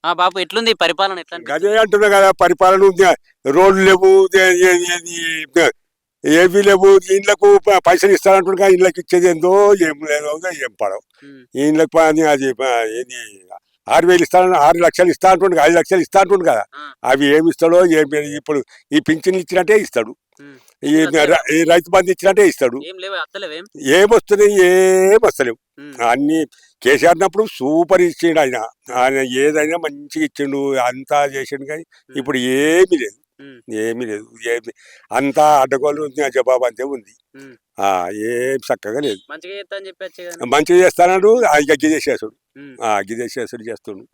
బాబు ఎట్లుంది పరిపాలన ఎట్లా అదే అంటున్నా కదా, పరిపాలన ఉంది. రోడ్లు లేవు, ఏవి లేవు. ఇండ్లకు పైసలు ఇస్తారంటుండగా ఇండ్లకు ఇచ్చేది ఏందో ఏం లేదో ఏం పడవు. ఇండ్లకు అది ఏది 6,000 ఇస్తాను, 6 లక్షలు ఇస్తా అంటుండు, 5 లక్షలు ఇస్తా అంటుండు కదా. అవి ఏమి ఇస్తాడో ఏమి. ఇప్పుడు ఈ పింఛన్లు ఇచ్చినట్టే ఇస్తాడు, ఈ రైతు బంధు ఇచ్చినట్టే ఇస్తాడు. ఏమొస్తున్నాయి, ఏం వస్తలేవు. అన్ని కేసీఆర్ ఉన్నప్పుడు సూపర్ ఇచ్చిండు ఆయన. ఆయన ఏదైనా మంచిగా ఇచ్చిండు, అంతా చేసిండు. కానీ ఇప్పుడు ఏమీ లేదు, ఏమీ లేదు. అంతా అడ్డగోలు జవాబు అంతే ఉంది. ఏం చక్కగా లేదు. మంచిగా చేస్తాడు, ఇక గిదేసేసుడు, గిదేసేసుడు చేస్తుండు.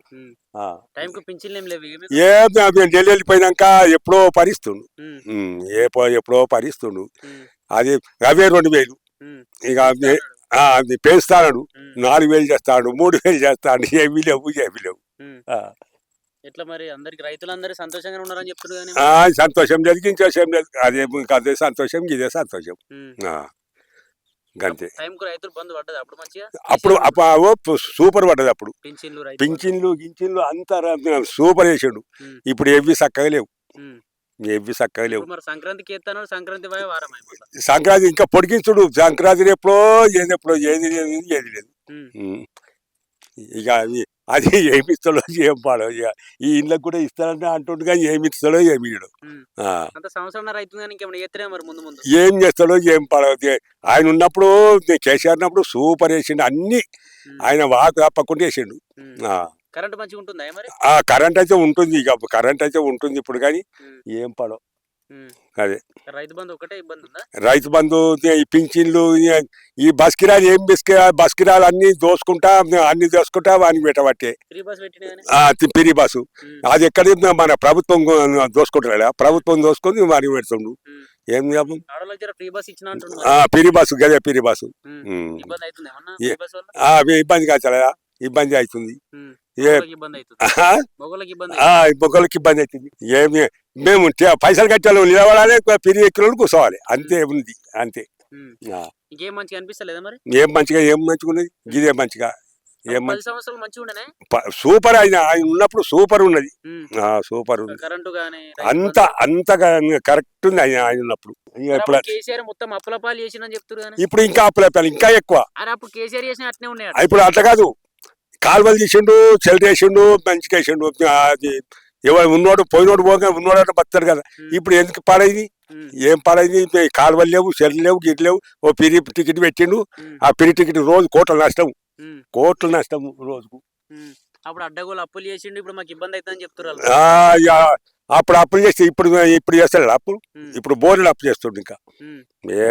ఢిల్లీ వెళ్ళిపోయినాక ఎప్పుడో పరిస్తుండు, ఎప్పుడో పరిస్తుండు. అది అవే 2,000 ఇక పెంచుతాడు. 4,000 చేస్తాడు, 3,000 చేస్తాడు. ఏమీ లేవు, ఏమీ లేవు. ఎట్లా మరి అందరికి రైతులందరూ సంతోషంగా ఉన్నారని చెప్తున్నారు. సంతోషం లేదు, ఇంకోసం లేదు. అదే సంతోషం, ఇదే సంతోషం. అంతే. రైతులు బంధు పడ్డది అప్పుడు మంచిగా, అప్పుడు సూపర్ పడ్డది. అప్పుడు పింఛన్లు గించిన్లు అంతా సూపర్ వేసాడు. ఇప్పుడు ఏవి చక్కగా లేవు, ఏవి చక్కగా లేవు. సంక్రాంతికి సంక్రాంతి ఇంకా పొడిగించుడు. సంక్రాంతి ఎప్పుడో ఏది లేదు, ఏది లేదు. ఇక అది ఏమి ఇస్తాడో ఏం పాడో. ఇక ఈ ఇళ్ళకి కూడా ఇస్తాడని అంటుండు, కానీ ఏమి ఇస్తాడో ఏమి ఇయ్యడు. ఏం చేస్తాడో ఏం పాడో. ఆయన ఉన్నప్పుడు, కేసీఆర్ ఉన్నప్పుడు సూపర్ వేసిండు. అన్ని ఆయన వాకు తప్పకుండా వేసిండు. కరెంట్ అయితే ఉంటుంది, ఇక కరెంట్ అయితే ఉంటుంది ఇప్పుడు, కానీ ఏం పాడో. అదే రైతు బంధు ఒకటే ఇబ్బంది ఉందా? రైతు బంధు, ఈ పింఛన్లు, ఈ బస్కిరాలు ఏం బస్కిరాలు అన్ని దోసుకుంటా వానికి పెట్టబట్టే పిరి బస్సు. అది ఎక్కడ మన ప్రభుత్వం దోసుకుంటాడా? ప్రభుత్వం దోసుకొని వానికి పెడుతుండు. ఏం పిరి బస్సు, గదే పిరి బస్సు. ఇబ్బంది కాదా? ఇబ్బంది అవుతుంది, మొగోళ్ళకి ఇబ్బంది అవుతుంది. ఏమి మేము పైసలు కట్టాలి, నిలబడాలి, పిరి ఎక్కిన కూర్చోవాలి, అంతే ఉంది, అంతే. ఏం మంచిగా అనిపిస్తలేదా మరి? ఏం మంచిగా ఉన్నది, ఇదే మంచిగా. సూపర్. ఆయన ఉన్నప్పుడు సూపర్ ఉన్నది, సూపర్ ఉంది. అంత కరెక్ట్ ఉంది ఆయన ఉన్నప్పుడు. ఇప్పుడు ఇంకా అప్పులపాలు ఇంకా ఎక్కువ. ఇప్పుడు అట్లా కాదు, కాలువలు తీసిండు, చెల్లి వేసిండు, మంచిగా వేసిండు. అది ఎవరు ఉన్నోడు పోయినోడు పోగా ఉన్నోడు బతాడు కదా. ఇప్పుడు ఎందుకు పాడైంది? ఏం పాడైంది? కాలువలు లేవు, చెల్లు లేవు, గిట్ లేవు. ఓ పిరి టికెట్ పెట్టిండు, ఆ పిరి టికెట్ రోజు కోట్ల నష్టం రోజుకు. అప్పుడు అడ్డగోలు అప్పులు చేసిండు, ఇప్పుడు మాకు ఇబ్బంది అవుతుందని చెప్తున్నారు. అప్పుడు అప్పులు చేస్తే ఇప్పుడు చేస్తాడు అప్పులు. ఇప్పుడు బోర్లు అప్పు చేస్తుండు. ఇంకా ఏ